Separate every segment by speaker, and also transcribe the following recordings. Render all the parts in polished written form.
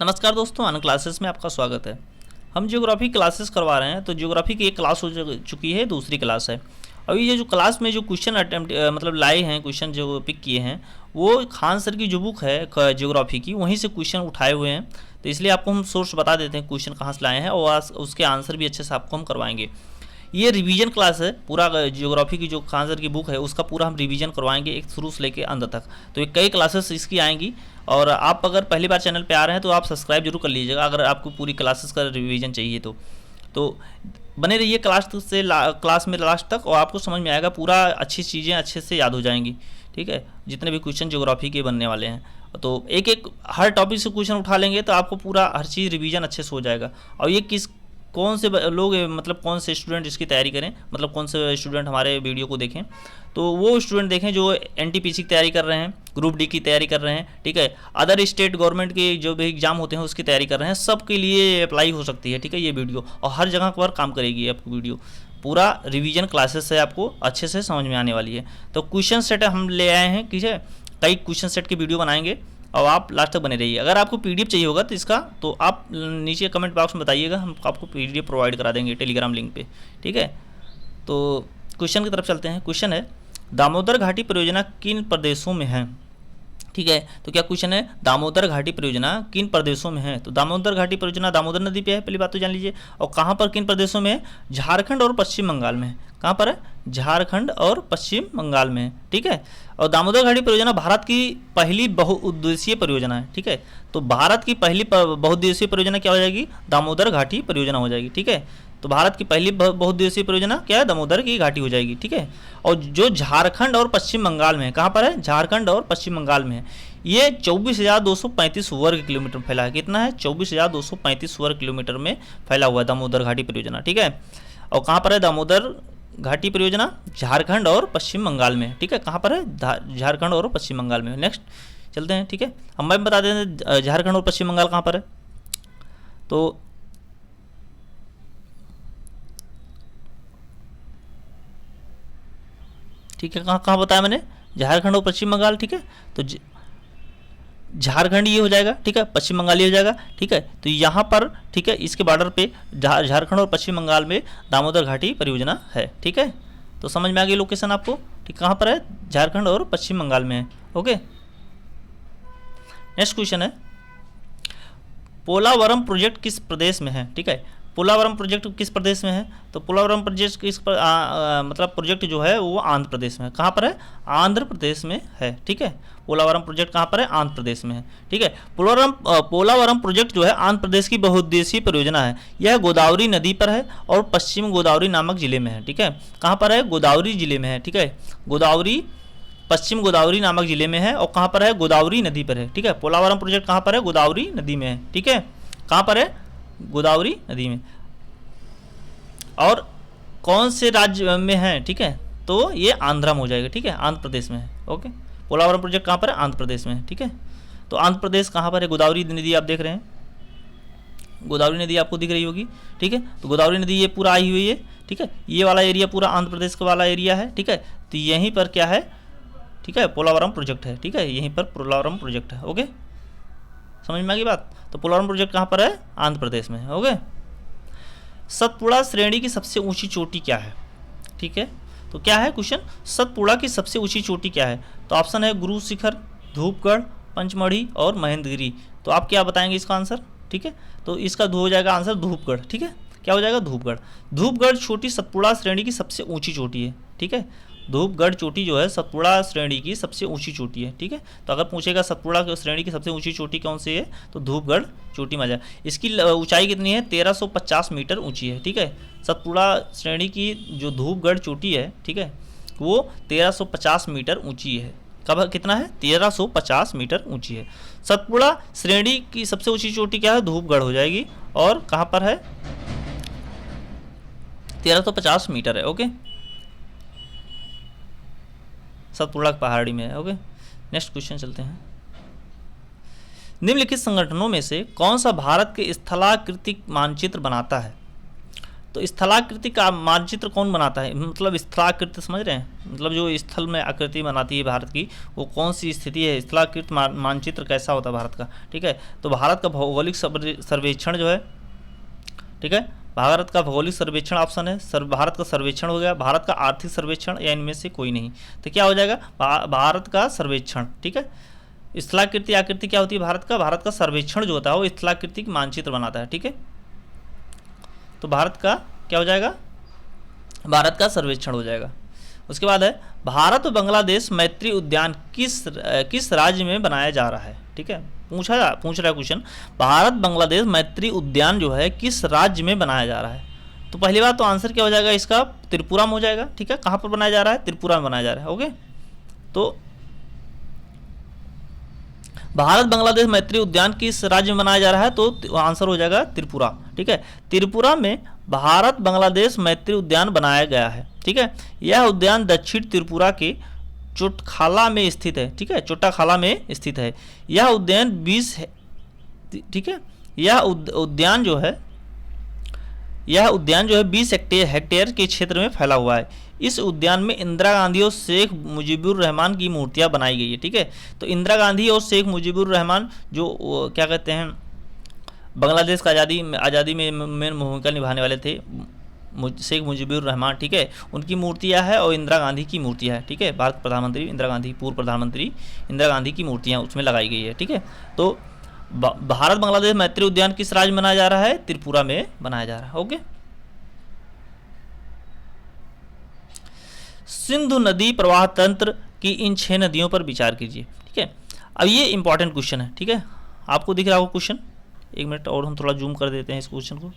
Speaker 1: नमस्कार दोस्तों, आनंद क्लासेस में आपका स्वागत है। हम ज्योग्राफी क्लासेस करवा रहे हैं। तो ज्योग्राफी की एक क्लास हो चुकी है, दूसरी क्लास है। अभी ये जो क्लास में जो क्वेश्चन अटेम्प्ट मतलब लाए हैं, क्वेश्चन जो पिक किए हैं, वो खान सर की जो बुक है ज्योग्राफी की, वहीं से क्वेश्चन उठाए हुए हैं। तो इसलिए आपको हम सोर्स बता देते हैं क्वेश्चन कहाँ से लाए हैं, और उसके आंसर भी अच्छे से आपको हम करवाएंगे। ये रिवीजन क्लास है, पूरा ज्योग्राफी की जो खान सर की बुक है उसका पूरा हम रिवीजन करवाएंगे, एक शुरू से लेके अंत तक। तो ये कई क्लासेस इसकी आएंगी। और आप अगर पहली बार चैनल पे आ रहे हैं तो आप सब्सक्राइब जरूर कर लीजिएगा, अगर आपको पूरी क्लासेस का रिवीजन चाहिए तो बने रहिए क्लास में लास्ट तक, और आपको समझ में आएगा पूरा, अच्छी चीज़ें अच्छे से याद हो जाएंगी। ठीक है, जितने भी क्वेश्चन ज्योग्राफी के बनने वाले हैं, तो एक एक हर टॉपिक से क्वेश्चन उठा लेंगे तो आपको पूरा हर चीज़ रिवीजन अच्छे से हो जाएगा। और ये कौन से लोग मतलब कौन से स्टूडेंट इसकी तैयारी करें, मतलब कौन से स्टूडेंट हमारे वीडियो को देखें, तो वो स्टूडेंट देखें जो एनटीपीसी की तैयारी कर रहे हैं, ग्रुप डी की तैयारी कर रहे हैं, ठीक है, अदर स्टेट गवर्नमेंट के जो भी एग्जाम होते हैं उसकी तैयारी कर रहे हैं, सबके लिए अप्लाई हो सकती है। ठीक है, ये वीडियो और हर जगह पर काम करेगी आपको वीडियो। पूरा रिवीजन क्लासेस से आपको अच्छे से समझ में आने वाली है। तो क्वेश्चन सेट हम ले आए हैं, ठीक है, कई क्वेश्चन सेट की वीडियो बनाएंगे और आप लास्ट तक बने रहिए। अगर आपको पीडीएफ चाहिए होगा तो इसका तो आप नीचे कमेंट बॉक्स में बताइएगा, हम आपको पीडीएफ प्रोवाइड करा देंगे टेलीग्राम लिंक पे। ठीक है, तो क्वेश्चन की तरफ चलते हैं। क्वेश्चन है, दामोदर घाटी परियोजना किन प्रदेशों में है? ठीक है, तो क्या क्वेश्चन है, दामोदर घाटी परियोजना किन प्रदेशों में है? तो दामोदर घाटी परियोजना दामोदर नदी पे है, पहली बात तो जान लीजिए। और कहाँ पर, किन प्रदेशों में है? झारखंड और पश्चिम बंगाल में है। कहाँ पर है? झारखंड और पश्चिम बंगाल में है। ठीक है, और दामोदर घाटी परियोजना भारत की पहली बहुउद्देशीय परियोजना है। ठीक है, तो भारत की पहली बहुउद्देशीय परियोजना क्या हो जाएगी? दामोदर घाटी परियोजना हो जाएगी। ठीक है, तो भारत की पहली बहुउद्देशीय परियोजना क्या है? दामोदर की घाटी हो जाएगी। ठीक है, और जो झारखंड और पश्चिम बंगाल में है, कहाँ पर है? झारखंड और पश्चिम बंगाल में है। ये 24,235 वर्ग किलोमीटर में फैला है। कितना है? 24,235 वर्ग किलोमीटर में फैला हुआ है दामोदर घाटी परियोजना। ठीक है, और कहाँ पर है दामोदर घाटी परियोजना? झारखंड और पश्चिम बंगाल में। ठीक है, कहाँ पर है? झारखंड और पश्चिम बंगाल में। नेक्स्ट चलते हैं। ठीक है, हम बता देते हैं झारखंड और पश्चिम बंगाल कहाँ पर है। तो ठीक है, कहाँ कहाँ बताया मैंने? झारखंड और पश्चिम बंगाल। ठीक है, तो झारखंड ये हो जाएगा, ठीक है, पश्चिम बंगाल ये हो जाएगा। ठीक है, तो यहाँ पर, ठीक है, इसके बॉर्डर पे झारखंड और पश्चिम बंगाल में दामोदर घाटी परियोजना है। ठीक है, तो समझ में आ गई लोकेशन आपको। ठीक, कहाँ पर है? झारखंड और पश्चिम बंगाल में है। ओके, नेक्स्ट क्वेश्चन है, पोलावरम प्रोजेक्ट किस प्रदेश में है? ठीक है, पोलावरम प्रोजेक्ट किस प्रदेश में है? तो पोलावरम प्रोजेक्ट मतलब प्रोजेक्ट जो है वो आंध्र प्रदेश में है। कहाँ पर है? आंध्र प्रदेश में है। ठीक है, पोलावरम प्रोजेक्ट कहाँ पर है? आंध्र प्रदेश में है। ठीक है, पोलावरम प्रोजेक्ट जो है आंध्र प्रदेश की बहुउद्देशीय परियोजना है। यह गोदावरी नदी पर है और पश्चिम गोदावरी नामक जिले में है। ठीक है, कहाँ पर है? गोदावरी जिले में है। ठीक है, गोदावरी, पश्चिम गोदावरी नामक जिले में है, और कहाँ पर है? गोदावरी नदी पर है। ठीक है, पोलावरम प्रोजेक्ट कहाँ पर है? गोदावरी नदी में है। ठीक है, कहाँ पर है? गोदावरी नदी में। और कौन से राज्य में है? ठीक है, तो ये आंध्रा में हो जाएगा। ठीक है, आंध्र प्रदेश में है। ओके, पोलावरम प्रोजेक्ट कहाँ पर है? आंध्र प्रदेश में है। ठीक है, तो आंध्र प्रदेश कहाँ पर है? गोदावरी नदी आप देख रहे हैं, गोदावरी नदी आपको दिख रही होगी। ठीक है, तो गोदावरी नदी ये पूरा आई हुई है। ठीक है, ये वाला एरिया पूरा आंध्र प्रदेश का वाला एरिया है। ठीक है, तो यहीं पर क्या है? ठीक है, पोलावरम प्रोजेक्ट है। ठीक है, यहीं पर पोलावरम प्रोजेक्ट है। ओके, समझ में आ गई बात। तो पोलावरम प्रोजेक्ट कहाँ पर है? आंध्र प्रदेश में है। ओके, सतपुड़ा श्रेणी की सबसे ऊंची चोटी क्या है? ठीक है, तो क्या है क्वेश्चन, सतपुड़ा की सबसे ऊंची चोटी क्या है? तो ऑप्शन है गुरु शिखर, धूपगढ़, पंचमढ़ी और महेंद्रगिरी। तो आप क्या बताएंगे इसका आंसर? ठीक है, तो इसका हो जाएगा आंसर धूपगढ़। ठीक है, क्या हो जाएगा? धूपगढ़। धूपगढ़ चोटी सतपुड़ा श्रेणी की सबसे ऊंची चोटी है। ठीक है, धूपगढ़ चोटी जो है सतपुड़ा श्रेणी की सबसे ऊंची चोटी है। ठीक है, तो अगर पूछेगा सतपुड़ा श्रेणी की सबसे ऊंची चोटी कौन सी है, तो धूपगढ़ चोटी में आ जाए। इसकी ऊंचाई कितनी है? 1350 मीटर ऊंची है। ठीक है, सतपुड़ा श्रेणी की जो धूपगढ़ चोटी है, ठीक है, वो 1350 मीटर ऊंची है। कब कितना है? 1350 मीटर ऊंची है। सतपुड़ा श्रेणी की सबसे ऊंची चोटी क्या है? धूपगढ़ हो जाएगी। और कहाँ पर है? 1350 मीटर है। ओके, सतपुड़ा पहाड़ी में है। ओके, नेक्स्ट क्वेश्चन चलते हैं। निम्नलिखित संगठनों में से कौन सा भारत के स्थलाकृतिक मानचित्र बनाता है? तो स्थलाकृति का मानचित्र कौन बनाता है, मतलब स्थलाकृति समझ रहे हैं, मतलब जो स्थल में आकृति बनाती है भारत की, वो कौन सी स्थिति है, स्थलाकृत मानचित्र कैसा होता है भारत का, ठीक है। तो भारत का भौगोलिक सर्वेक्षण जो है, ठीक है, भारत का भौगोलिक सर्वेक्षण ऑप्शन है, भारत का सर्वेक्षण हो गया, भारत का आर्थिक सर्वेक्षण, या इनमें से कोई नहीं। तो क्या हो जाएगा, भारत का सर्वेक्षण, ठीक है। स्थलाकृति आकृति क्या होती है भारत का सर्वेक्षण जो होता है वो स्थलाकृति मानचित्र बनाता है, ठीक है। तो भारत का क्या हो जाएगा, भारत का सर्वेक्षण हो जाएगा। उसके बाद है भारत और बांग्लादेश मैत्री उद्यान किस राज्य में बनाया जा रहा है, ठीक है, पूछ रहा है क्वेश्चन, भारत बांग्लादेश मैत्री उद्यान जो है किस राज्य में बनाया जा रहा है। तो पहली बात तो आंसर क्या हो जाएगा इसका, त्रिपुरा में हो जाएगा, ठीक है। कहाँ पर बनाया जा रहा है, त्रिपुरा में बनाया जा रहा है, ओके। तो भारत बांग्लादेश मैत्री उद्यान किस राज्य में बनाया जा रहा है, तो आंसर हो जाएगा त्रिपुरा, ठीक है। त्रिपुरा में भारत बांग्लादेश मैत्री उद्यान बनाया गया है, ठीक है। यह उद्यान दक्षिण त्रिपुरा के चोटखाला में स्थित है, ठीक है, चोटाखाला में स्थित है। यह उद्यान 20 है, ठीक है। यह उद्यान जो है 20 हेक्टेयर के क्षेत्र में फैला हुआ है। इस उद्यान में इंदिरा गांधी और शेख मुजीबुर रहमान की मूर्तियां बनाई गई है, ठीक है। तो इंदिरा गांधी और शेख मुजीबुर रहमान जो क्या कहते हैं, बांग्लादेश का आज़ादी में मेन भूमिका निभाने वाले थे, शेख मुजीबुर रहमान, ठीक है, उनकी मूर्तियां है, और इंदिरा गांधी की मूर्तियां है, ठीक है। भारत प्रधानमंत्री इंदिरा गांधी, पूर्व प्रधानमंत्री इंदिरा गांधी की मूर्तियां उसमें लगाई गई है, ठीक है। तो भारत बांग्लादेश मैत्री उद्यान किस राज्य में बनाया जा रहा है, त्रिपुरा में बनाया जा रहा है, ओके। सिंधु नदी प्रवाह तंत्र की इन 6 नदियों पर विचार कीजिए, ठीक है। अब ये इंपॉर्टेंट क्वेश्चन है, ठीक है, आपको दिख रहा होगा क्वेश्चन, एक मिनट और हम थोड़ा जूम कर देते हैं इस क्वेश्चन को।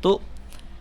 Speaker 1: तो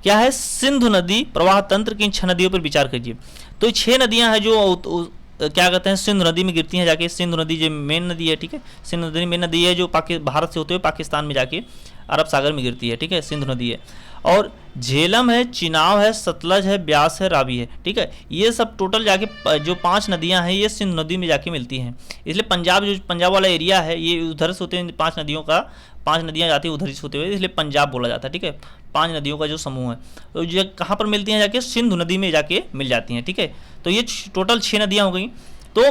Speaker 1: क्या है, सिंधु नदी प्रवाह तंत्र की इन 6 नदियों पर विचार कीजिए। तो 6 नदियां हैं जो क्या कहते हैं, सिंधु नदी में गिरती हैं जाके। सिंधु नदी जो मेन नदी है, ठीक है, सिंधु नदी मेन नदी है जो भारत से होते हुए पाकिस्तान में जाके अरब सागर में गिरती है, ठीक है, सिंधु नदी है। और झेलम है, चिनाब है, सतलज है, ब्यास है, रावी है, ठीक है। ये सब टोटल जाके जो 5 नदियां हैं ये सिंधु नदी में जाके मिलती हैं। इसलिए पंजाब वाला एरिया है ये उधर से होते हैं, 5 नदियों का 5 नदियां जाती है उधर से होते हुए, इसलिए पंजाब बोला जाता है, ठीक है। 5 नदियों का जो समूह है, तो ये कहाँ पर मिलती हैं जाके, सिंधु नदी में जाके मिल जाती हैं, ठीक है। तो ये टोटल 6 नदियाँ हो गई। तो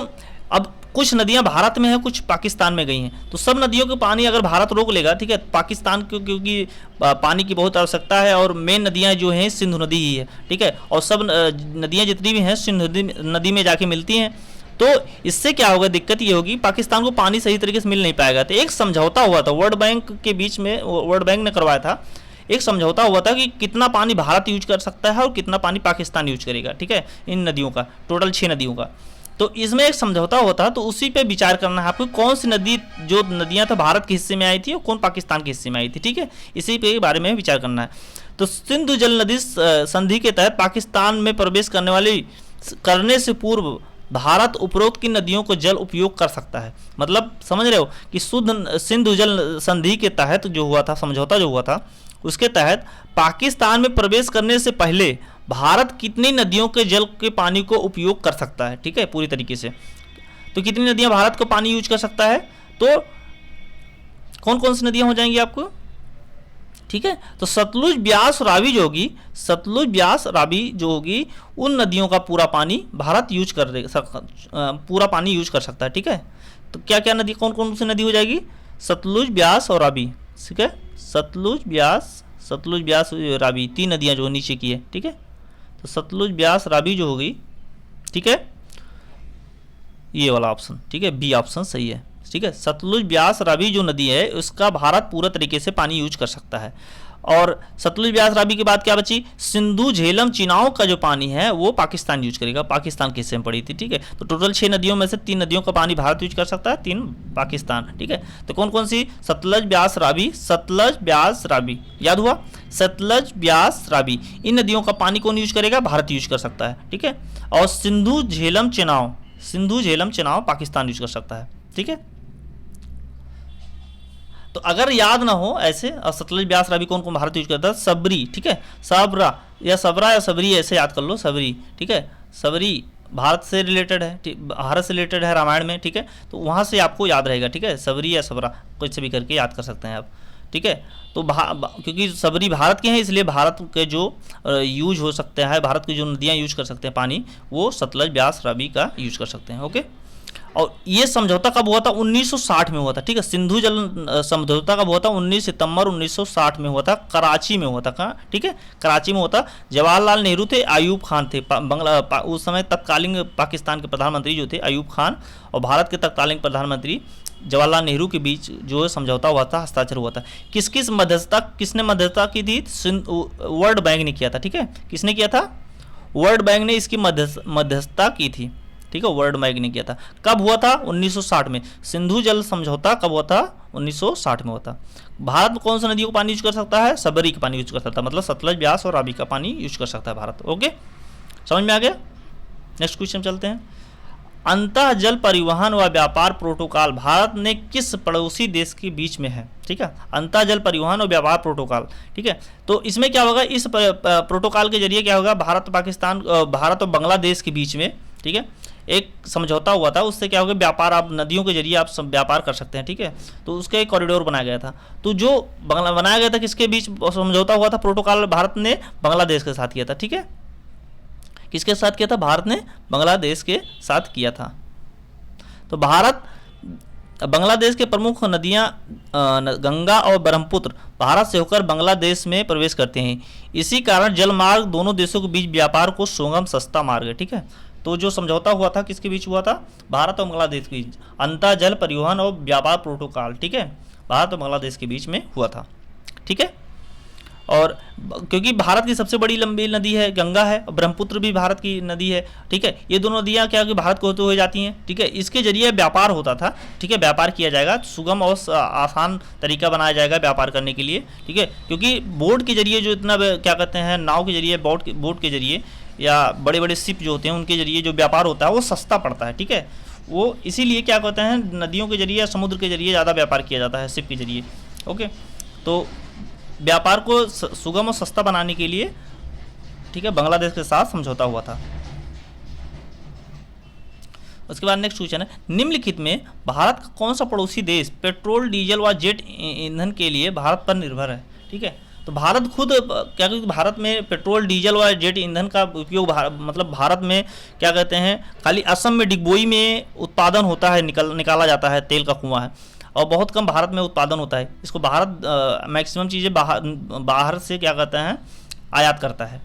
Speaker 1: अब कुछ नदियां भारत में हैं, कुछ पाकिस्तान में गई हैं। तो सब नदियों के पानी अगर भारत रोक लेगा, ठीक है, पाकिस्तान को क्योंकि पानी की बहुत आवश्यकता है, और मेन नदियां जो हैं सिंधु नदी ही है, ठीक है। और सब नदियां जितनी भी हैं सिंधु नदी में जाके मिलती हैं। तो इससे क्या होगा, दिक्कत ये होगी, पाकिस्तान को पानी सही तरीके से मिल नहीं पाएगा। तो एक समझौता हुआ था वर्ल्ड बैंक के बीच में, वर्ल्ड बैंक ने करवाया था, एक समझौता हुआ था कि कितना पानी भारत यूज कर सकता है और कितना पानी पाकिस्तान यूज करेगा, ठीक है, इन नदियों का, टोटल 6 नदियों का। तो इसमें एक समझौता होता है, तो उसी पे विचार करना है आपको, कौन सी नदी जो नदियां था भारत के हिस्से में आई थी और कौन पाकिस्तान के हिस्से में आई थी, ठीक है, इसी पे बारे में विचार करना है। तो सिंधु जल नदी संधि के तहत पाकिस्तान में प्रवेश करने से पूर्व भारत उपरोक्त की नदियों को जल उपयोग कर सकता है। मतलब समझ रहे हो कि सिंधु जल संधि के तहत जो हुआ था, समझौता जो हुआ था, उसके तहत पाकिस्तान में प्रवेश करने से पहले भारत कितनी नदियों के जल के पानी को उपयोग कर सकता है, ठीक है, पूरी तरीके से। तो कितनी नदियां भारत को पानी यूज कर सकता है, तो कौन कौन सी नदियां हो जाएंगी आपको, ठीक है। तो सतलुज, ब्यास, रावी जो होगी, सतलुज, ब्यास, रावी जो होगी, उन नदियों का पूरा पानी भारत यूज कर पूरा पानी यूज कर सकता है, ठीक है। तो क्या क्या नदी, कौन कौन सी नदी हो जाएगी, सतलुज, ब्यास और रावी, ठीक है। सतलुज, ब्यास, रावी, 3 नदियां जो नीचे की है, ठीक है। तो सतलुज, ब्यास, रावी जो होगी, ठीक है, ये वाला ऑप्शन, ठीक है, बी ऑप्शन सही है, ठीक है। सतलुज, ब्यास, रावी जो नदी है उसका भारत पूरा तरीके से पानी यूज कर सकता है। और सतलुज, ब्यास, रावी के बाद क्या बची, सिंधु, झेलम, चिनाब का जो पानी है वो पाकिस्तान यूज करेगा, पाकिस्तान के हिस्से में पड़ी थी, ठीक है। तो टोटल 6 नदियों में से 3 नदियों का पानी भारत यूज कर सकता है, 3 पाकिस्तान, ठीक है। तो कौन कौन सी, सतलज, ब्यास, रावी, सतलज, ब्यास, रावी, याद हुआ, सतलज, ब्यास, रावी, इन नदियों का पानी कौन यूज करेगा, भारत यूज कर सकता है, ठीक है। और सिंधु, झेलम, चिनाब पाकिस्तान यूज कर सकता है, ठीक है। तो अगर याद ना हो ऐसे, सतलज, ब्यास, रावी कौन कौन भारत यूज करता है, सबरी, ठीक है, सबरा या सबरी ऐसे याद कर लो, सबरी, ठीक है। सबरी भारत से रिलेटेड है, भारत से रिलेटेड है रामायण में, ठीक है। तो वहाँ से आपको याद रहेगा, ठीक है, सबरी या सबरा कुछ भी करके याद कर सकते हैं आप, ठीक है। तो क्योंकि सबरी भारत के हैं, इसलिए भारत के जो यूज हो सकते हैं, भारत की जो नदियाँ यूज कर सकते हैं पानी, वो सतलज, ब्यास, रावी का यूज कर सकते हैं। ओके। और ये समझौता कब हुआ था? 1960 में हुआ था। ठीक है। सिंधु जल समझौता कब हुआ था? 19 सितंबर 1960 में हुआ था, कराची में हुआ था। कहाँ? ठीक है, कराची में हुआ था। जवाहरलाल नेहरू थे, अयूब खान थे, उस समय तत्कालीन पाकिस्तान के प्रधानमंत्री जो थे अयूब खान, और भारत के तत्कालीन प्रधानमंत्री जवाहरलाल नेहरू के बीच जो समझौता हुआ था, हस्ताक्षर हुआ था। किसने मध्यस्थता की थी? वर्ल्ड बैंक ने किया था। ठीक है, किसने किया था? वर्ल्ड बैंक ने इसकी मध्यस्थता की थी। ठीक है, वर्ल्ड बैंक ने किया था। कब हुआ था? 1960 में। सिंधु जल समझौता कब हुआ था? 1960 में हुआ था। भारत में कौन सी नदियों का पानी यूज कर सकता है? सबरी का पानी यूज कर सकता है, मतलब सतलज, ब्यास और रावी का पानी यूज कर सकता है भारत। ओके, समझ में आ गया? नेक्स्ट क्वेश्चन चलते हैं। अंतः जल परिवहन व व्यापार प्रोटोकॉल भारत ने किस पड़ोसी देश के बीच में है? ठीक है, अंतः जल परिवहन और व्यापार प्रोटोकॉल। ठीक है, तो इसमें क्या होगा? इस प्रोटोकॉल के जरिए क्या होगा? भारत और बांग्लादेश के बीच में, ठीक है, एक समझौता हुआ था। उससे क्या होगा? व्यापार, आप नदियों के जरिए आप सब व्यापार कर सकते हैं। ठीक है, तो उसका एक कॉरिडोर बनाया गया था। तो जो बनाया गया था, किसके बीच समझौता हुआ था? प्रोटोकॉल भारत ने बांग्लादेश के साथ किया था। ठीक है, किसके साथ किया था? भारत ने बांग्लादेश के साथ किया था। तो बांग्लादेश के प्रमुख नदियां गंगा और ब्रह्मपुत्र भारत से होकर बांग्लादेश में प्रवेश करते हैं। इसी कारण जल मार्ग दोनों देशों के बीच व्यापार को सुगम सस्ता मार्ग है। ठीक है, तो जो समझौता हुआ था किसके बीच हुआ था? भारत और बांग्लादेश के बीच, अंतः जल परिवहन और व्यापार प्रोटोकॉल। ठीक है, भारत और बांग्लादेश के बीच में हुआ था। ठीक है, और क्योंकि भारत की सबसे बड़ी लंबी नदी है गंगा है, और ब्रह्मपुत्र भी भारत की नदी है। ठीक है, ये दोनों नदियाँ क्या कि भारत को होते हुए जाती हैं। ठीक है, इसके जरिए व्यापार होता था। ठीक है, व्यापार किया जाएगा, सुगम और आसान तरीका बनाया जाएगा व्यापार करने के लिए। ठीक है, क्योंकि बोट के जरिए जो इतना क्या कहते हैं, नाव के जरिए, बोट के जरिए या बड़े बड़े शिप जो होते हैं उनके जरिए जो व्यापार होता है वो सस्ता पड़ता है। ठीक है, वो इसीलिए क्या कहते हैं, नदियों के जरिए या समुद्र के जरिए ज़्यादा व्यापार किया जाता है, शिप के जरिए। ओके, तो व्यापार को सुगम और सस्ता बनाने के लिए, ठीक है, बांग्लादेश के साथ समझौता हुआ था। उसके बाद नेक्स्ट क्वेश्चन है, निम्नलिखित में भारत का कौन सा पड़ोसी देश पेट्रोल, डीजल व जेट ईंधन के लिए भारत पर निर्भर है? ठीक है, तो भारत खुद क्या कहते हैं, भारत में पेट्रोल, डीजल व जेट ईंधन का उपयोग मतलब भारत में क्या कहते हैं, खाली असम में डिगबोई में उत्पादन होता है, निकाला जाता है, तेल का कुआं है, और बहुत कम भारत में उत्पादन होता है। इसको भारत मैक्सिमम चीज़ें बाहर से क्या कहते हैं, आयात करता है।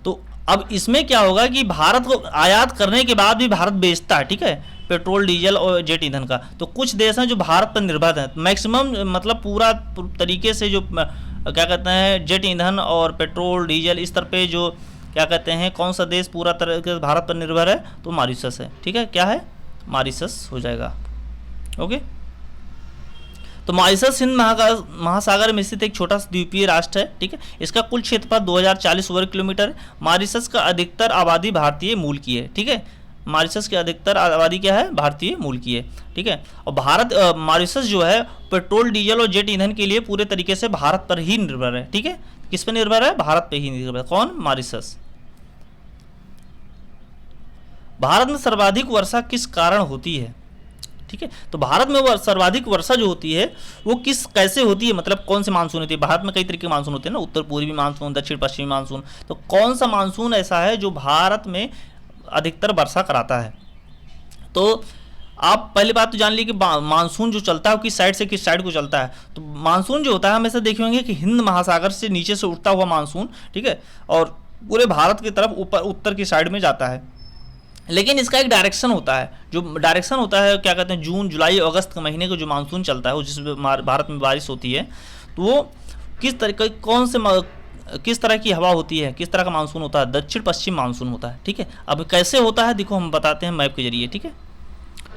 Speaker 1: तो अब इसमें क्या होगा कि भारत को आयात करने के बाद भी भारत बेचता है। ठीक है, पेट्रोल, डीजल और जेट ईंधन का। तो कुछ देश हैं जो भारत पर निर्भर हैं, मैक्सिमम मतलब पूरा तरीके से जो क्या कहते हैं, जेट ईंधन और पेट्रोल, डीजल इस तरह पे जो क्या कहते हैं, कौन सा देश पूरा तरीके से भारत पर निर्भर है? तो मॉरिशस है। ठीक है, क्या है? मॉरिशस हो जाएगा। ओके, तो मॉरिशस हिंद महासागर में स्थित एक छोटा द्वीपीय राष्ट्र है। ठीक है, इसका कुल क्षेत्रफल 2040 वर्ग किलोमीटर है। मॉरिशस का अधिकतर आबादी भारतीय मूल की है। ठीक है, मॉरिशस की अधिकतर आबादी क्या है? भारतीय मूल की है। ठीक है, और मॉरिशस जो है पेट्रोल, डीजल और जेट ईंधन के लिए पूरे तरीके से भारत पर ही निर्भर है। ठीक है, किस पर निर्भर है? भारत पर ही निर्भर है। कौन? मॉरिशस। भारत में सर्वाधिक वर्षा किस कारण होती है? ठीक है, तो भारत में सर्वाधिक वर्षा जो होती है वो कैसे होती है, मतलब कौन से मानसून होती है? भारत में कई तरीके के मानसून होते हैं ना, उत्तर पूर्वी मानसून, दक्षिण पश्चिमी मानसून। तो कौन सा मानसून ऐसा है जो भारत में अधिकतर वर्षा कराता है? तो आप पहली बात तो जान लीजिए कि मानसून जो चलता है वो किस साइड से किस साइड को चलता है। तो मानसून जो होता है हमेशा देखे होंगे कि हिंद महासागर से नीचे से उठता हुआ मानसून, ठीक है, और पूरे भारत की तरफ ऊपर उत्तर की साइड में जाता है। लेकिन इसका एक डायरेक्शन होता है, जो डायरेक्शन होता है क्या कहते हैं, जून, जुलाई, अगस्त के महीने का जो मानसून चलता है, जिसमें भारत में बारिश होती है, तो वो किस तरह की हवा होती है, किस तरह का मानसून होता है? दक्षिण पश्चिम मानसून होता है। ठीक है, अब कैसे होता है देखो हम बताते हैं मैप के जरिए। ठीक है,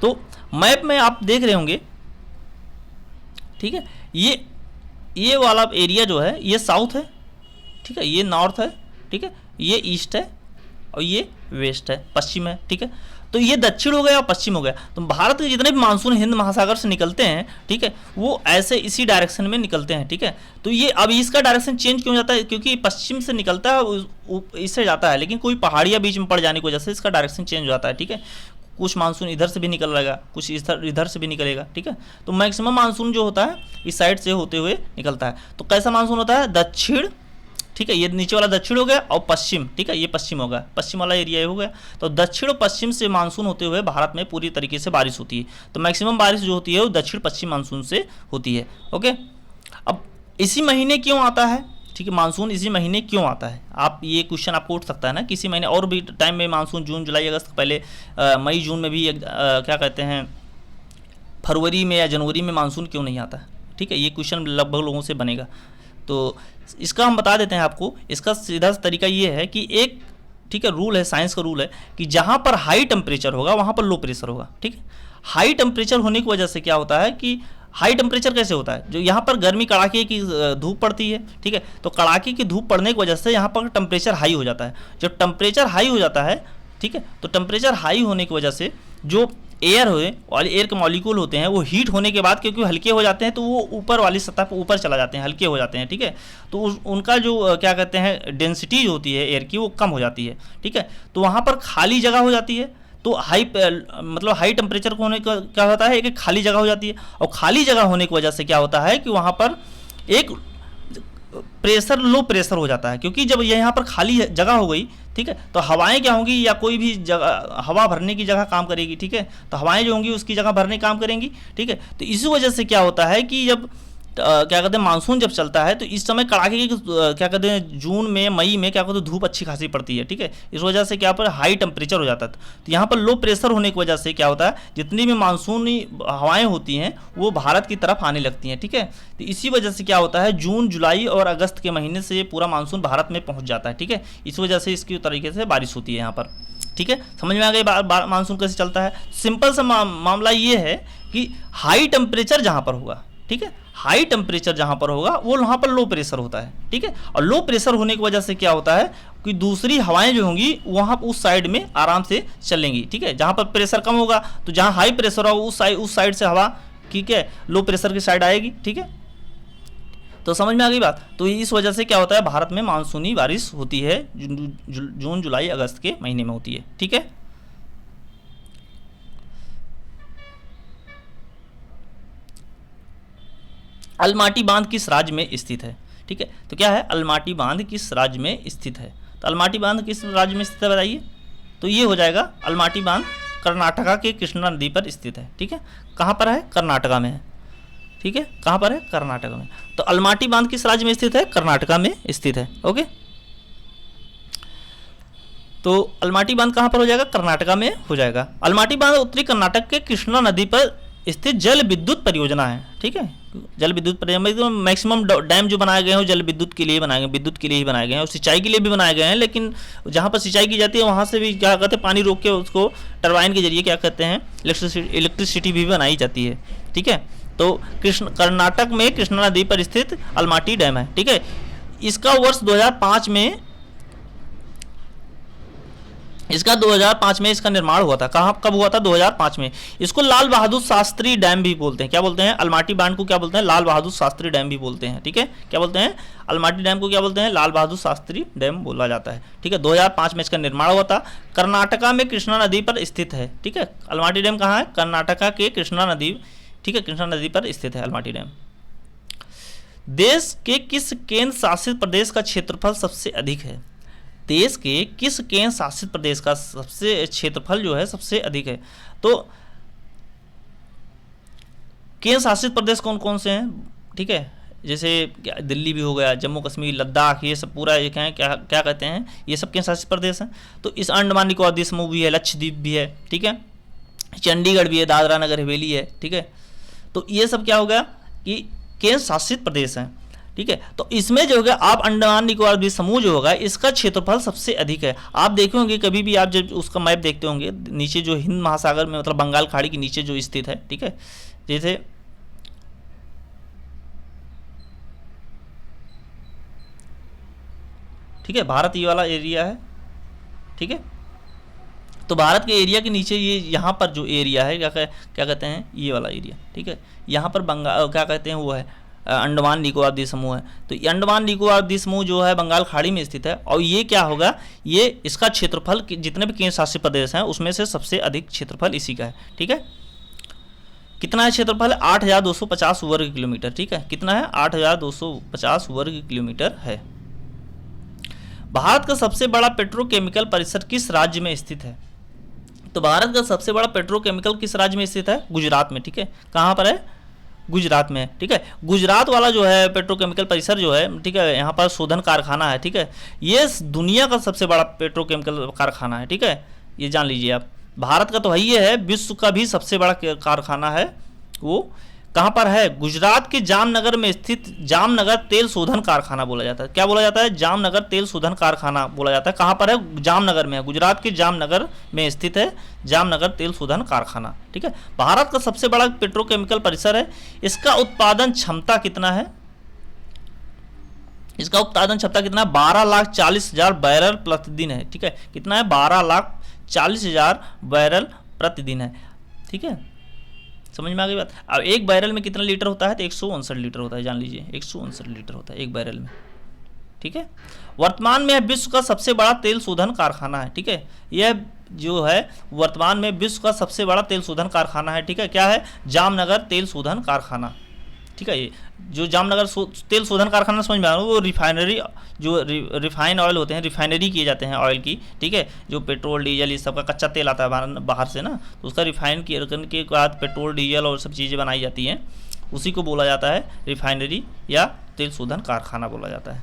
Speaker 1: तो मैप में आप देख रहे होंगे, ठीक है, ये वाला एरिया जो है ये साउथ है, ठीक है, ये नॉर्थ है, ठीक है, ये ईस्ट है और ये वेस्ट है, पश्चिम है। ठीक है, तो ये दक्षिण हो गया और पश्चिम हो गया। तो भारत के जितने भी मानसून हिंद महासागर से निकलते हैं, ठीक है, वो ऐसे इसी डायरेक्शन में निकलते हैं। ठीक है, तो ये अब इसका डायरेक्शन चेंज क्यों जाता है? क्योंकि पश्चिम से निकलता है, इससे जाता है, लेकिन कोई पहाड़ियाँ बीच में पड़ जाने की वजह से इसका डायरेक्शन चेंज हो जाता है। ठीक है, कुछ मानसून इधर से भी निकलेगा, कुछ इधर से भी निकलेगा, ठीक है। तो मैक्सिमम मानसून जो होता है इस साइड से होते हुए निकलता है। तो कैसा मानसून होता है? दक्षिण, ठीक है, ये नीचे वाला दक्षिण हो गया, और पश्चिम, ठीक है, ये पश्चिम होगा, पश्चिम वाला एरिया ये हो गया। तो दक्षिण और पश्चिम से मानसून होते हुए भारत में पूरी तरीके से बारिश होती है। तो मैक्सिमम बारिश जो होती है वो दक्षिण पश्चिम मानसून से होती है। ओके, अब इसी महीने क्यों आता है, ठीक है, मानसून इसी महीने क्यों आता है? आप ये क्वेश्चन आपको उठ सकता है ना, किसी महीने और भी टाइम में मानसून, जून जुलाई अगस्त, पहले मई जून में भी क्या कहते हैं, फरवरी में या जनवरी में मानसून क्यों नहीं आता है, ठीक है, ये क्वेश्चन लगभग लोगों से बनेगा। तो इसका हम बता देते हैं आपको। इसका सीधा तरीका ये है कि एक, ठीक है, रूल है, साइंस का रूल है कि जहाँ पर हाई टेम्परेचर होगा वहाँ पर लो प्रेशर होगा, ठीक है। हाई टेम्परेचर होने की वजह से क्या होता है कि हाई टेम्परेचर कैसे होता है, जो यहाँ पर गर्मी कड़ाके की धूप पड़ती है, ठीक है, तो कड़ाके की धूप पड़ने की वजह से यहाँ पर टेम्परेचर हाई हो जाता है। जब टेम्परेचर हाई हो जाता है, ठीक है, तो टेम्परेचर हाई होने की वजह से जो एयर हुए और एयर के मॉलिक्यूल होते हैं वो हीट होने के बाद क्योंकि हल्के हो जाते हैं तो वो ऊपर वाली सतह पर ऊपर चला जाते हैं, हल्के हो जाते हैं, ठीक है। तो उनका जो क्या कहते हैं डेंसिटी होती है एयर की वो कम हो जाती है, ठीक है। तो वहाँ पर खाली जगह हो जाती है। तो मतलब हाई टेम्परेचर को होने का क्या होता है, एक खाली जगह हो जाती है, और खाली जगह होने की वजह से क्या होता है कि वहाँ पर एक प्रेशर, लो प्रेशर हो जाता है। क्योंकि जब यहाँ पर खाली जगह हो गई, ठीक है, तो हवाएं क्या होंगी, या कोई भी जगह हवा भरने की जगह काम करेगी, ठीक है, तो हवाएं जो होंगी उसकी जगह भरने काम करेंगी, ठीक है। तो इसी वजह से क्या होता है कि जब क्या कहते हैं मानसून जब चलता है तो इस समय कड़ाके की क्या कहते हैं जून में मई में क्या कहते हैं धूप अच्छी खासी पड़ती है, ठीक है। इस वजह से क्या पर हाई टेम्परेचर हो जाता है। तो यहाँ पर लो प्रेशर होने की वजह से क्या होता है, जितनी भी मानसूनी हवाएं होती हैं वो भारत की तरफ आने लगती हैं, ठीक है। तो इसी वजह से क्या होता है जून जुलाई और अगस्त के महीने से पूरा मानसून भारत में पहुँच जाता है, ठीक है। इस वजह से इसकी तरीके से बारिश होती है यहाँ पर, ठीक है। समझ में आ गई मानसून कैसे चलता है। सिंपल सा मामला ये है कि हाई टेम्परेचर जहाँ पर होगा, ठीक है, हाई टेम्परेचर जहाँ पर होगा वो वहाँ पर लो प्रेशर होता है, ठीक है। और लो प्रेशर होने की वजह से क्या होता है कि दूसरी हवाएं जो होंगी वहाँ उस साइड में आराम से चलेंगी, ठीक है। जहाँ पर प्रेशर कम होगा तो जहाँ हाई प्रेशर होगा उस साइड से हवा, ठीक है, लो प्रेशर की साइड आएगी, ठीक है। तो समझ में आ गई बात। तो इस वजह से क्या होता है भारत में मानसूनी बारिश होती है जून जुलाई अगस्त के महीने में होती है, ठीक है। अलमाटी बांध किस राज्य में स्थित है, ठीक है। तो क्या है, अलमाटी बांध किस राज्य में स्थित है। तो अलमाटी बांध किस राज्य में स्थित है बताइए। तो ये हो जाएगा अलमाटी बांध कर्नाटका के कृष्णा नदी पर स्थित है, ठीक है। कहाँ पर है, कर्नाटका में है, ठीक है। कहाँ पर है, कर्नाटका में। तो अलमाटी बांध किस राज्य में स्थित है, कर्नाटका में स्थित है, ओके। तो अलमाटी बांध कहाँ पर हो जाएगा, कर्नाटका में हो जाएगा। अलमाटी बांध उत्तरी कर्नाटक के कृष्णा नदी पर स्थित जल विद्युत परियोजना है, ठीक है। जल विद्युत परियोजना मैक्सिमम डैम जो बनाए गए हैं वो जल विद्युत के लिए बनाए गए, विद्युत के लिए ही बनाए गए हैं, और सिंचाई के लिए भी बनाए गए हैं। लेकिन जहाँ पर सिंचाई की जाती है वहाँ से भी क्या कहते हैं पानी रोक के उसको टरबाइन के जरिए क्या कहते हैं इलेक्ट्रिसिटी भी बनाई जाती है, ठीक है। तो कर्नाटक में कृष्णा नदी पर स्थित अलमाटी डैम है, ठीक है। इसका वर्ष 2005 में इसका निर्माण हुआ था। कहाँ कब हुआ था, 2005 में। इसको लाल बहादुर शास्त्री डैम भी बोलते हैं। क्या बोलते हैं, अलमाटी बांध को क्या बोलते हैं, लाल बहादुर शास्त्री डैम भी बोलते हैं, ठीक है। क्या बोलते हैं, अलमाटी डैम को क्या बोलते हैं, लाल बहादुर शास्त्री डैम बोला जाता है, ठीक है। 2005 में इसका निर्माण हुआ था। कर्नाटका में कृष्णा नदी पर स्थित है, ठीक है। अलमाटी डैम कहाँ है, कर्नाटका के कृष्णा नदी, ठीक है, कृष्णा नदी पर स्थित है अलमाटी डैम। देश के किस केंद्र शासित प्रदेश का क्षेत्रफल सबसे अधिक है। देश के किस केंद्र शासित प्रदेश का सबसे क्षेत्रफल जो है सबसे अधिक है। तो केंद्र शासित प्रदेश कौन कौन से हैं, ठीक है, जैसे दिल्ली भी हो गया, जम्मू कश्मीर, लद्दाख, ये सब पूरा एक है, क्या क्या कहते हैं, ये सब केंद्र शासित प्रदेश हैं। तो इस अंडमान निकोबार द्वीप समूह भी है, लक्षद्वीप भी है, ठीक है, चंडीगढ़ भी है, दादरा नगर हवेली है, ठीक है। तो ये सब क्या हो गया कि केंद्र शासित प्रदेश हैं, ठीक है। तो इसमें जो होगा आप अंडमान निकोबार द्वीप समूह जो होगा इसका क्षेत्रफल सबसे अधिक है। आप देखे होंगे कभी भी आप जब उसका मैप देखते होंगे, नीचे जो हिंद महासागर में मतलब बंगाल खाड़ी के नीचे जो स्थित है, ठीक है, जैसे ठीक है भारत ये वाला एरिया है, ठीक है। तो भारत के एरिया के नीचे ये यहाँ पर जो एरिया है क्या कहते हैं, ये वाला एरिया, ठीक है। यहाँ पर बंगाल क्या कहते हैं वो है अंडमान निकोबार द्वीप समूह है। तो ये अंडमान निकोबार द्वीप समूह जो है बंगाल खाड़ी में स्थित है, और ये क्या होगा, ये इसका क्षेत्रफल जितने भी केंद्र शासित प्रदेश हैं उसमें से सबसे अधिक क्षेत्रफल इसी का है। ठीक है, कितना है क्षेत्रफल? 8,250 वर्ग किलोमीटर। ठीक है, कितना है? 8,250 वर्ग किलोमीटर है। भारत का सबसे बड़ा पेट्रोकेमिकल परिसर किस राज्य में स्थित है? तो भारत का सबसे बड़ा पेट्रोकेमिकल किस राज्य में स्थित है? गुजरात में। ठीक है, कहाँ पर है? गुजरात में है। ठीक है, गुजरात वाला जो है पेट्रोकेमिकल परिसर जो है, ठीक है, यहाँ पर शोधन कारखाना है। ठीक है, ये दुनिया का सबसे बड़ा पेट्रोकेमिकल कारखाना है। ठीक है, ये जान लीजिए आप। भारत का तो है ही है, विश्व का भी सबसे बड़ा कारखाना है। वो कहाँ पर है? गुजरात के जामनगर में स्थित जामनगर तेल शोधन कारखाना बोला जाता है। क्या बोला जाता है? जामनगर तेल शोधन कारखाना बोला जाता है। कहाँ पर है? जामनगर में है, गुजरात के जामनगर में स्थित है जामनगर तेल शोधन कारखाना। ठीक है, भारत का सबसे बड़ा पेट्रोकेमिकल परिसर है। इसका उत्पादन क्षमता कितना है? इसका उत्पादन क्षमता कितना? 12,40,000 बैरल प्रतिदिन है। ठीक है, कितना है? 12,40,000 बैरल प्रतिदिन है। ठीक है, समझ में आ गई बात। अब एक बैरल में कितना लीटर होता है? तो 159 लीटर होता है, जान लीजिए 159 लीटर होता है एक बैरल में। ठीक है, वर्तमान में विश्व का सबसे बड़ा तेल शोधन कारखाना है। ठीक है, यह जो है वर्तमान में विश्व का सबसे बड़ा तेल शोधन कारखाना है। ठीक है, क्या है? जामनगर तेल शोधन कारखाना। ठीक है, ये जो जामनगर तेल शोधन कारखाना समझ में आ रहा है, वो रिफाइनरी जो रिफाइन ऑयल होते हैं, रिफाइनरी किए जाते हैं ऑयल की। ठीक है, जो पेट्रोल डीजल इस सब का कच्चा तेल आता है बाहर से ना, तो उसका रिफाइन करने के बाद पेट्रोल डीजल और सब चीज़ें बनाई जाती हैं, उसी को बोला जाता है रिफाइनरी या तेल शोधन कारखाना बोला जाता है।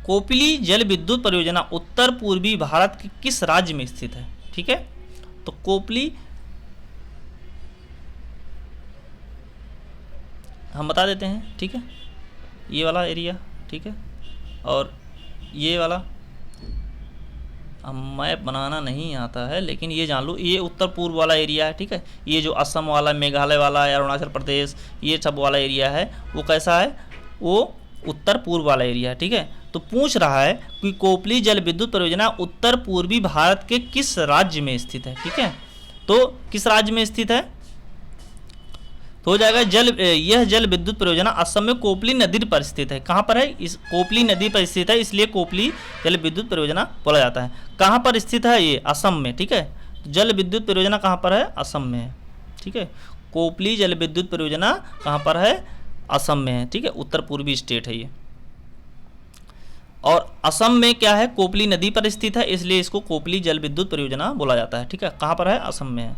Speaker 1: कोपली जल विद्युत परियोजना उत्तर पूर्वी भारत के किस राज्य में स्थित है? ठीक है, तो कोपली हम बता देते हैं। ठीक है, ये वाला एरिया। ठीक है, और ये वाला मैप बनाना नहीं आता है, लेकिन ये जान लो, ये उत्तर पूर्व वाला एरिया है। ठीक है, ये जो असम वाला, मेघालय वाला या अरुणाचल प्रदेश, ये सब वाला एरिया है, वो कैसा है? वो उत्तर पूर्व वाला एरिया है। ठीक है, तो पूछ रहा है कि कोपली जल विद्युत परियोजना उत्तर पूर्वी भारत के किस राज्य में स्थित है? ठीक है, तो किस राज्य में स्थित है? तो हो जाएगा यह जल विद्युत परियोजना असम में कोपली नदी पर स्थित है। कहाँ पर है? इस कोपली नदी पर स्थित है, इसलिए कोपली जल विद्युत परियोजना बोला जाता है। कहाँ पर स्थित है? ये असम में। ठीक है, जल विद्युत परियोजना कहाँ पर है? असम में है। ठीक है, कोपली जल विद्युत परियोजना कहाँ पर है? असम में है। ठीक है, उत्तर पूर्वी स्टेट है ये, और असम में क्या है? कोपली नदी पर स्थित है, इसलिए इसको कोपली जल विद्युत परियोजना बोला जाता है। ठीक है, कहाँ पर है? असम में है।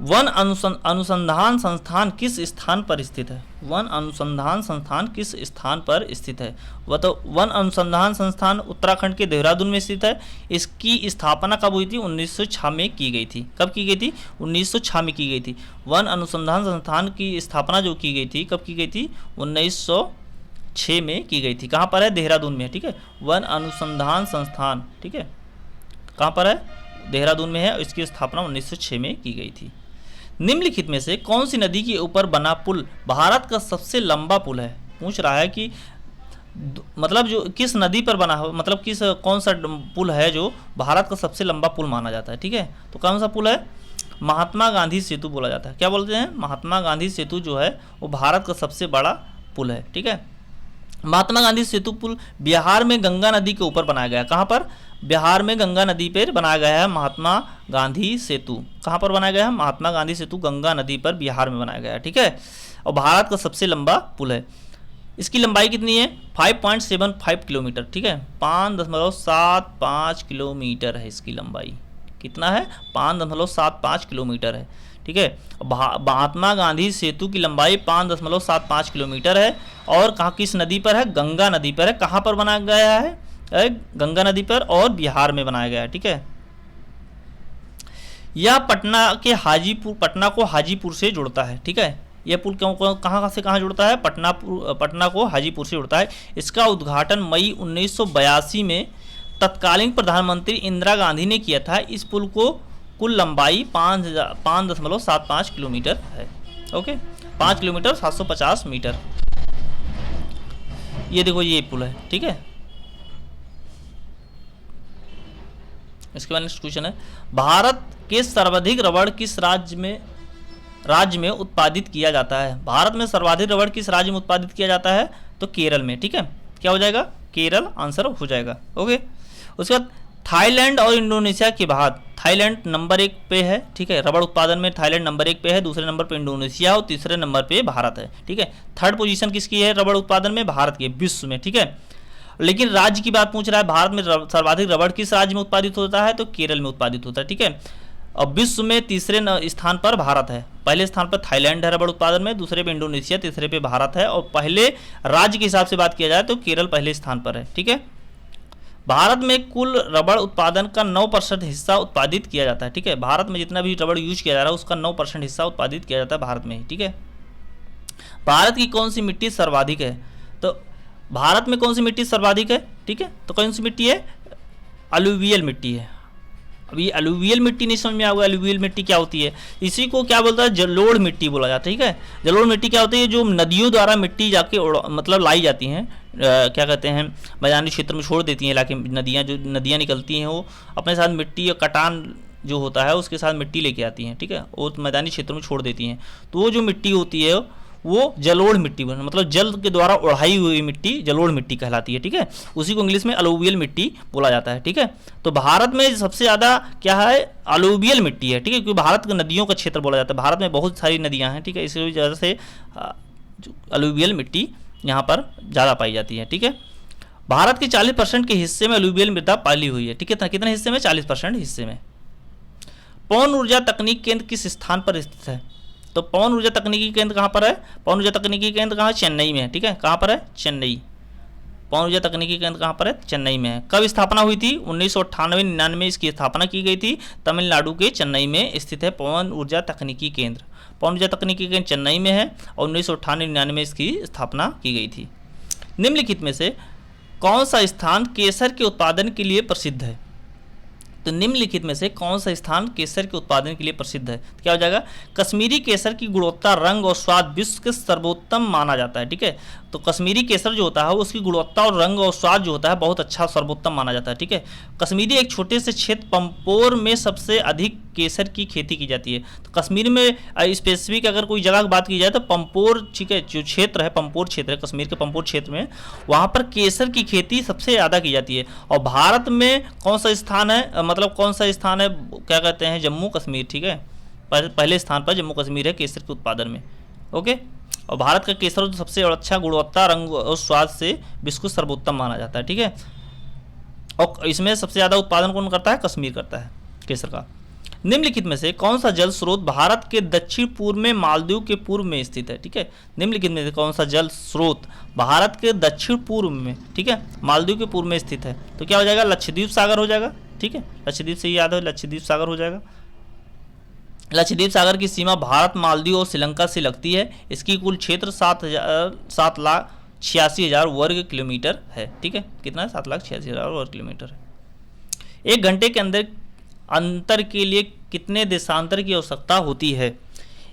Speaker 1: वन अनुसंधान संस्थान किस स्थान पर स्थित है? वन अनुसंधान संस्थान किस स्थान पर स्थित है? वह तो वन अनुसंधान संस्थान उत्तराखंड के देहरादून में स्थित है। इसकी स्थापना कब हुई थी? 1906 में की गई थी। कब की गई थी? 1906 में की गई थी। वन अनुसंधान संस्थान की स्थापना जो की गई थी, कब की गई थी? 1906 में की गई थी। कहाँ पर है? देहरादून में। ठीक है, वन अनुसंधान संस्थान, ठीक है, कहाँ पर है? देहरादून में है। इसकी स्थापना 1906 में की गई थी। निम्नलिखित में से कौन सी नदी के ऊपर बना पुल भारत का सबसे लंबा पुल है? पूछ रहा है कि मतलब जो किस नदी पर बना हो, मतलब कौन सा पुल है जो भारत का सबसे लंबा पुल माना जाता है। ठीक है, तो कौन सा पुल है? महात्मा गांधी सेतु बोला जाता है। क्या बोलते हैं? महात्मा गांधी सेतु जो है वो भारत का सबसे बड़ा पुल है। ठीक है, महात्मा गांधी सेतु पुल बिहार में गंगा नदी के ऊपर बनाया गया। कहाँ पर? बिहार में गंगा नदी पर बनाया गया है महात्मा गांधी सेतु। कहाँ पर बनाया गया है? महात्मा गांधी सेतु गंगा नदी पर बिहार में बनाया गया है। ठीक है, और भारत का सबसे लंबा पुल है। इसकी लंबाई कितनी है? 5.75 किलोमीटर। ठीक है, 5.75 किलोमीटर है इसकी लंबाई। कितना है? 5.75 किलोमीटर है। ठीक है, महात्मा गांधी सेतु की लंबाई 5.75 किलोमीटर है। और कहाँ, किस नदी पर है? गंगा नदी पर है। कहाँ पर बनाया गया है? गंगा नदी पर, और बिहार में बनाया गया है। ठीक है, यह पटना को हाजीपुर से जोड़ता है। ठीक है, यह पुल कहाँ से कहाँ जुड़ता है? पटना को हाजीपुर से जुड़ता है। इसका उद्घाटन मई 1982 में तत्कालीन प्रधानमंत्री इंदिरा गांधी ने किया था। इस पुल को कुल लंबाई 5.75 किलोमीटर है। Okay, 5 kilometre 750 metre. ये देखो, ये पुल है। ठीक है, इसके बाद नेक्स्ट क्वेश्चन है, भारत के सर्वाधिक रबड़ किस राज्य में राज्य में उत्पादित किया जाता है? भारत में सर्वाधिक रबड़ किस राज्य में उत्पादित किया जाता है? तो केरल में। ठीक है, क्या हो जाएगा? केरल आंसर हो जाएगा। ओके, उसके बाद थाईलैंड और इंडोनेशिया के बाद थाईलैंड नंबर 1 पे है। ठीक है, रबड़ उत्पादन में थाईलैंड नंबर 1 पे है, दूसरे नंबर पे इंडोनेशिया और तीसरे नंबर पे भारत है। ठीक है, थर्ड पोजीशन किसकी है रबड़ उत्पादन में? भारत की, विश्व में। ठीक है, लेकिन राज्य की बात पूछ रहा है, भारत में सर्वाधिक रबड़ किस राज्य में उत्पादित होता है? तो केरल में उत्पादित होता है। ठीक है, और विश्व में तीसरे स्थान पर भारत है। पहले स्थान पर थाईलैंड है रबड़ उत्पादन में, दूसरे पे इंडोनेशिया, तीसरे पे भारत है, और पहले राज्य के हिसाब से बात किया जाए तो केरल पहले स्थान पर है। ठीक है, भारत में कुल रबड़ उत्पादन का 9% हिस्सा उत्पादित किया जाता है। ठीक है, भारत में जितना भी रबड़ यूज किया जा रहा है उसका 9% हिस्सा उत्पादित किया जाता है भारत में ही। ठीक है, भारत की कौन सी मिट्टी सर्वाधिक है? तो भारत में कौन सी मिट्टी सर्वाधिक है? ठीक है, तो कौन सी मिट्टी है? अलुवियल मिट्टी है। अब ये अलुवियल मिट्टी नहीं समझ में आएगा, अलुवियल मिट्टी क्या होती है? इसी को क्या बोलता है? जलोढ़ मिट्टी बोला जाता है। ठीक है, जलोढ़ मिट्टी क्या होती है? जो नदियों द्वारा मिट्टी जाके मतलब लाई जाती हैं, क्या कहते हैं, मैदानी क्षेत्र में छोड़ देती हैं इलाके, नदियाँ जो नदियाँ निकलती हैं वो अपने साथ मिट्टी या कटान जो होता है उसके साथ मिट्टी लेके आती हैं। ठीक है, वो मैदानी क्षेत्र में छोड़ देती हैं, तो वो जो मिट्टी होती है वो जलोढ़ मिट्टी, मतलब जल के द्वारा उड़ाई हुई मिट्टी जलोढ़ मिट्टी कहलाती है। ठीक है, उसी को इंग्लिश में अलुवियल मिट्टी बोला जाता है। ठीक है, तो भारत में सबसे ज़्यादा क्या है? अलुवियल मिट्टी है। ठीक है, क्योंकि भारत को नदियों का क्षेत्र बोला जाता है, भारत में बहुत सारी नदियाँ हैं। ठीक है, इसी वजह से अलुवियल मिट्टी यहाँ पर ज़्यादा पाई जाती है। ठीक है, भारत के 40% के हिस्से में अलुवियल मृदा पाली हुई है। ठीक है, कितने हिस्से में? 40% हिस्से में। पवन ऊर्जा तकनीक केंद्र किस स्थान पर स्थित है? तो पवन ऊर्जा तकनीकी केंद्र कहाँ पर है? पवन ऊर्जा तकनीकी केंद्र कहाँ है? चेन्नई में है। ठीक है, कहाँ पर है? चेन्नई। पवन ऊर्जा तकनीकी केंद्र कहाँ पर है? चेन्नई में है। कब स्थापना हुई थी? 1998-99 में इसकी स्थापना की गई थी। तमिलनाडु के चेन्नई में स्थित है पवन ऊर्जा तकनीकी केंद्र। पवन ऊर्जा तकनीकी केंद्र चेन्नई में है और 1998-99 में इसकी स्थापना की गई थी। निम्नलिखित में से कौन सा स्थान केसर के उत्पादन के लिए प्रसिद्ध है? तो निम्नलिखित में से कौन सा स्थान केसर के उत्पादन के लिए प्रसिद्ध है? तो क्या हो जाएगा? कश्मीरी केसर की गुणवत्ता, रंग और स्वाद विश्व के सर्वोत्तम माना जाता है। ठीक है, तो कश्मीरी केसर जो होता है उसकी गुणवत्ता और रंग और स्वाद जो होता है बहुत अच्छा, सर्वोत्तम माना जाता है। ठीक है, कश्मीरी एक छोटे से क्षेत्र पंपोर में सबसे अधिक केसर की खेती की जाती है। तो कश्मीर में स्पेसिफिक अगर कोई जगह की बात की जाए तो पंपोर, ठीक है, जो क्षेत्र है पंपोर क्षेत्र है, कश्मीर के पंपोर क्षेत्र में, वहाँ पर केसर की खेती सबसे ज़्यादा की जाती है। और भारत में कौन सा स्थान है, मतलब कौन सा स्थान है, क्या कहते हैं, जम्मू कश्मीर। ठीक है, पहले स्थान पर जम्मू कश्मीर है केसर के उत्पादन में। ओके, और भारत का केसर तो सबसे अच्छा गुणवत्ता, रंग और स्वाद से विश्व को सर्वोत्तम माना जाता है। ठीक है, और इसमें सबसे ज़्यादा उत्पादन कौन करता है? कश्मीर करता है केसर का। निम्नलिखित में से कौन सा जल स्रोत भारत के दक्षिण पूर्व में मालदीव के पूर्व में स्थित है? ठीक है, निम्नलिखित में से कौन सा जल स्रोत भारत के दक्षिण पूर्व में, ठीक है, मालदीव के पूर्व में स्थित है? तो क्या हो जाएगा? लक्षद्वीप सागर हो जाएगा। ठीक है, लक्षद्वीप से याद हो, लक्षद्वीप सागर हो जाएगा। लक्षद्वीप सागर की सीमा भारत, मालदीव और श्रीलंका से लगती है। इसकी कुल क्षेत्र 7,86,000 वर्ग किलोमीटर है। ठीक है, कितना है? 7,86,000 वर्ग किलोमीटर है। एक घंटे के अंतर के लिए कितने देशांतर की आवश्यकता होती है?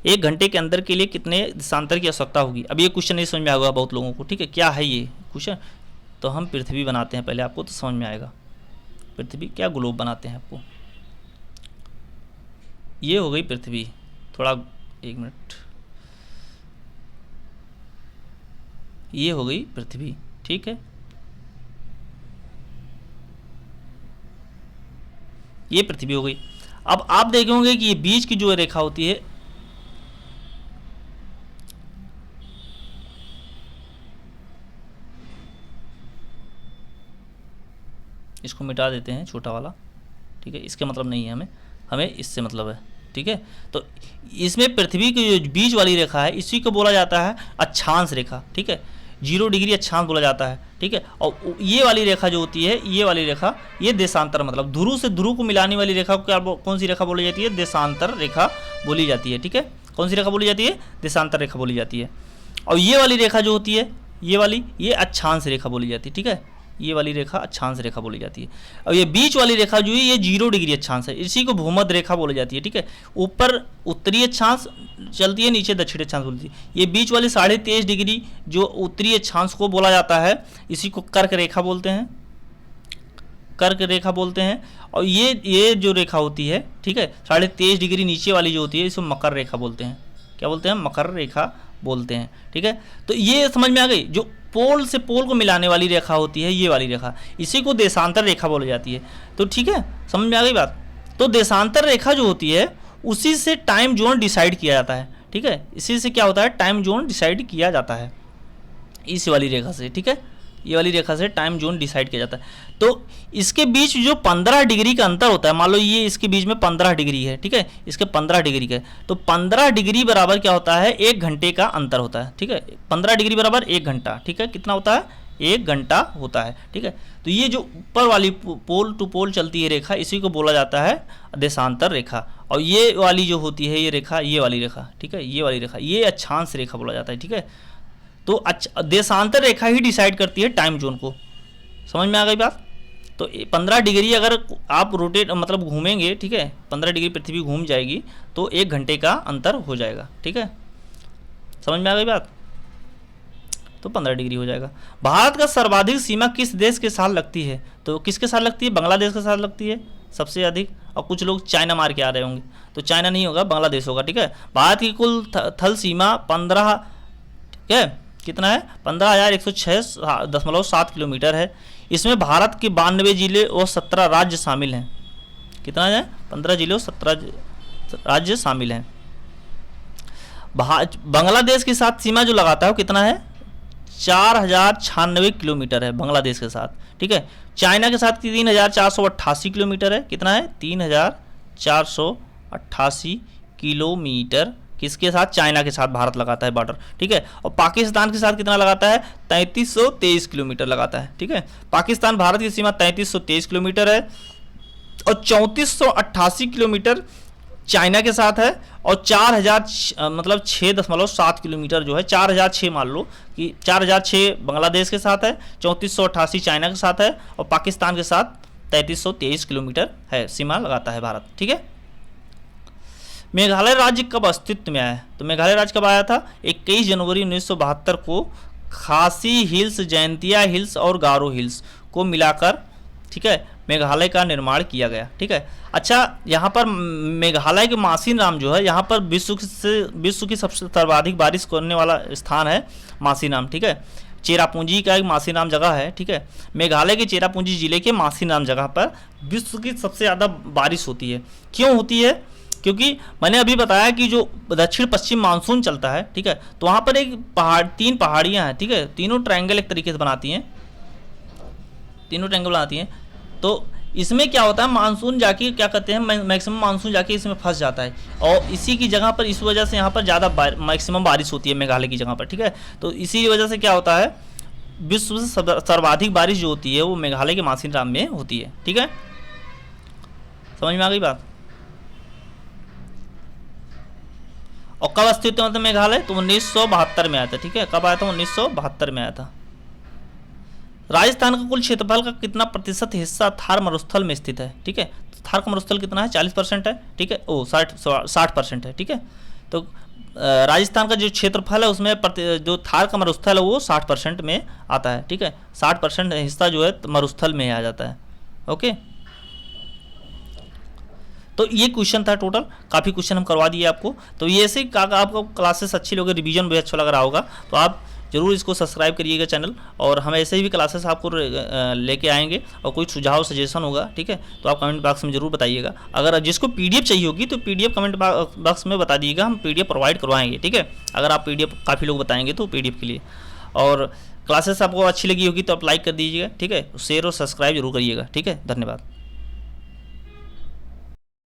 Speaker 1: एक घंटे के अंदर के लिए कितने देशांतर की आवश्यकता होगी? अब ये क्वेश्चन नहीं समझ में आएगा बहुत लोगों को। ठीक है, क्या है ये क्वेश्चन? तो हम पृथ्वी बनाते हैं पहले, आपको तो समझ में आएगा। पृथ्वी क्या ग्लोब बनाते हैं आपको। ये हो गई पृथ्वी, थोड़ा एक मिनट, ये हो गई पृथ्वी। ठीक है, ये पृथ्वी हो गई। अब आप देखेंगे कि ये बीच की जो रेखा होती है, इसको मिटा देते हैं छोटा वाला। ठीक है, इसके मतलब नहीं है हमें इससे मतलब है। ठीक है, तो इसमें पृथ्वी की जो बीच वाली रेखा है इसी को बोला जाता है अक्षांश रेखा। ठीक है, 0 डिग्री अक्षांश बोला जाता है। ठीक है, और ये वाली रेखा जो होती है, ये वाली रेखा, ये देशांतर, मतलब ध्रुव से ध्रुव को मिलाने वाली रेखा को क्या, कौन सी रेखा बोली जाती है? देशांतर रेखा बोली जाती है। ठीक है, कौन सी रेखा बोली जाती है? देशांतर रेखा बोली जाती है। और ये वाली रेखा जो होती है, ये वाली, ये अक्षांश रेखा बोली जाती है। ठीक है, ये वाली रेखा अक्षांश रेखा बोली जाती है। और ये बीच वाली रेखा जो है ये 0 डिग्री अक्षांश है, इसी को भूमध्य रेखा बोली जाती है। ठीक है, ऊपर उत्तरी अक्षांश चलती है, नीचे दक्षिणी अक्षांश बोलती है। ये बीच वाली 23.5 डिग्री जो उत्तरी अक्षांश को बोला जाता है, इसी को कर्क रेखा बोलते हैं, कर्क रेखा बोलते हैं। और ये जो रेखा होती है, ठीक है, 23.5 डिग्री नीचे वाली जो होती है, इसको मकर रेखा बोलते हैं। क्या बोलते हैं, मकर रेखा बोलते हैं। ठीक है, तो ये समझ में आ गई, जो पोल से पोल को मिलाने वाली रेखा होती है ये वाली रेखा, इसी को देशांतर रेखा बोली जाती है। तो ठीक है, समझ में आ गई बात। तो देशांतर रेखा जो होती है उसी से टाइम जोन डिसाइड किया जाता है। ठीक है, इसी से क्या होता है, टाइम जोन डिसाइड किया जाता है इस वाली रेखा से। ठीक है, ये वाली रेखा से टाइम जोन डिसाइड किया जाता है। तो इसके बीच जो 15 डिग्री का अंतर होता है, मान लो ये इसके बीच में 15 डिग्री है। ठीक है, इसके 15 डिग्री का, तो 15 डिग्री बराबर क्या होता है, 1 घंटे का अंतर होता है। ठीक है, 15 डिग्री बराबर 1 घंटा। ठीक है, कितना होता है, 1 घंटा होता है। ठीक है, तो ये जो ऊपर वाली पोल टू पोल चलती है रेखा, इसी को बोला जाता है देशांतर रेखा। और ये वाली जो होती है ये रेखा, ये वाली रेखा, ठीक है, ये वाली रेखा, ये अक्षांश रेखा बोला जाता है। ठीक है, तो देशांतर रेखा ही डिसाइड करती है टाइम जोन को। समझ में आ गई बात। तो 15 डिग्री अगर आप रोटेट मतलब घूमेंगे, ठीक है, 15 डिग्री पृथ्वी घूम जाएगी तो 1 घंटे का अंतर हो जाएगा। ठीक है, समझ में आ गई बात। तो 15 डिग्री हो जाएगा। भारत का सर्वाधिक सीमा किस देश के साथ लगती है, तो किसके साथ लगती है, बांग्लादेश के साथ लगती है सबसे अधिक। और कुछ लोग चाइना मार के आ रहे होंगे, तो चाइना नहीं होगा, बांग्लादेश होगा। ठीक है, भारत की कुल थल सीमा 15, ठीक है, कितना है, 15,106.7 किलोमीटर है। इसमें भारत के 92 जिले और 17 राज्य शामिल हैं। कितना है, 15 जिले और 17 राज्य शामिल हैं। बांग्लादेश के साथ सीमा जो लगाता है वो कितना है, 4,096 किलोमीटर है बांग्लादेश के साथ। ठीक है, चाइना के साथ 3,488 किलोमीटर है। कितना है, 3,488 किलोमीटर किसके साथ, चाइना के साथ भारत लगाता है बॉर्डर। ठीक है, और पाकिस्तान के साथ कितना लगाता है, 3,323 किलोमीटर लगाता है। ठीक है, पाकिस्तान भारत की सीमा 3,323 किलोमीटर है और 3,488 किलोमीटर चाइना के साथ है। और 4,000 मतलब 6.7 किलोमीटर जो है, 4,006 मान लो कि 4,006 बांग्लादेश के साथ है, 3,488 चाइना के साथ है और पाकिस्तान के साथ 3,323 किलोमीटर है, सीमा लगाता है भारत। ठीक है, मेघालय राज्य कब अस्तित्व में आया है, तो मेघालय राज्य कब आया था, 21 जनवरी 1972 को खासी हिल्स, जयंतिया हिल्स और गारो हिल्स को मिलाकर, ठीक है, मेघालय का निर्माण किया गया। ठीक है, अच्छा, यहाँ पर मेघालय के मासीनराम जो है, यहाँ पर विश्व की सबसे सर्वाधिक बारिश करने वाला स्थान है मासीनराम। ठीक है, चेरापूंजी का एक मासीनराम जगह है। ठीक है, मेघालय के चेरापूंजी जिले के मासीनराम जगह पर विश्व की सबसे ज़्यादा बारिश होती है। क्यों होती है, क्योंकि मैंने अभी बताया कि जो दक्षिण पश्चिम मानसून चलता है, ठीक है, तो वहाँ पर एक पहाड़, 3 पहाड़ियाँ हैं। ठीक है, तीनों ट्रायंगल एक तरीके से बनाती हैं, तीनों ट्रायंगल बनाती हैं। तो इसमें क्या होता है, मानसून जाके क्या कहते हैं, मैक्सिमम मानसून जाके इसमें फंस जाता है और इसी की जगह पर, इस वजह से यहाँ पर ज़्यादा मैक्सिमम बारिश होती है मेघालय की जगह पर। ठीक है, तो इसी वजह से क्या होता है, विश्व से सर्वाधिक बारिश जो होती है वो मेघालय के मासीनराम में होती है। ठीक है, समझ में आ गई बात। और कब अस्तित्व में था मेघालय, तो 1972 में आया था। ठीक है, कब आया था, 1972 में आया था। राजस्थान का कुल क्षेत्रफल का कितना प्रतिशत हिस्सा थार मरुस्थल में स्थित है। ठीक है, तो थार का मरुस्थल कितना है, 40% है। ठीक है, 60% है। ठीक है, तो राजस्थान का जो क्षेत्रफल है उसमें जो थार का मरुस्थल है वो 60% में आता है। ठीक है, 60% हिस्सा जो है मरुस्थल में आ जाता है। ओके, तो ये क्वेश्चन था टोटल, काफ़ी क्वेश्चन हम करवा दिए आपको। तो ये ऐसे आपको क्लासेस अच्छी लगे, रिवीजन भी अच्छा लग रहा होगा, तो आप जरूर इसको सब्सक्राइब करिएगा चैनल, और हम ऐसे ही भी क्लासेस आपको लेके आएंगे। और कोई सुझाव सजेशन होगा, ठीक है, तो आप कमेंट बॉक्स में जरूर बताइएगा। अगर जिसको पीडीएफ चाहिए होगी तो पीडीएफ कमेंट बॉक्स में बता दीजिएगा, हम पीडीएफ प्रोवाइड करवाएंगे। ठीक है, अगर आप पीडीएफ, काफ़ी लोग बताएंगे तो पीडीएफ के लिए। और क्लासेस आपको अच्छी लगी होगी तो आप लाइक कर दीजिएगा। ठीक है, शेयर और सब्सक्राइब जरूर करिएगा। ठीक है, धन्यवाद।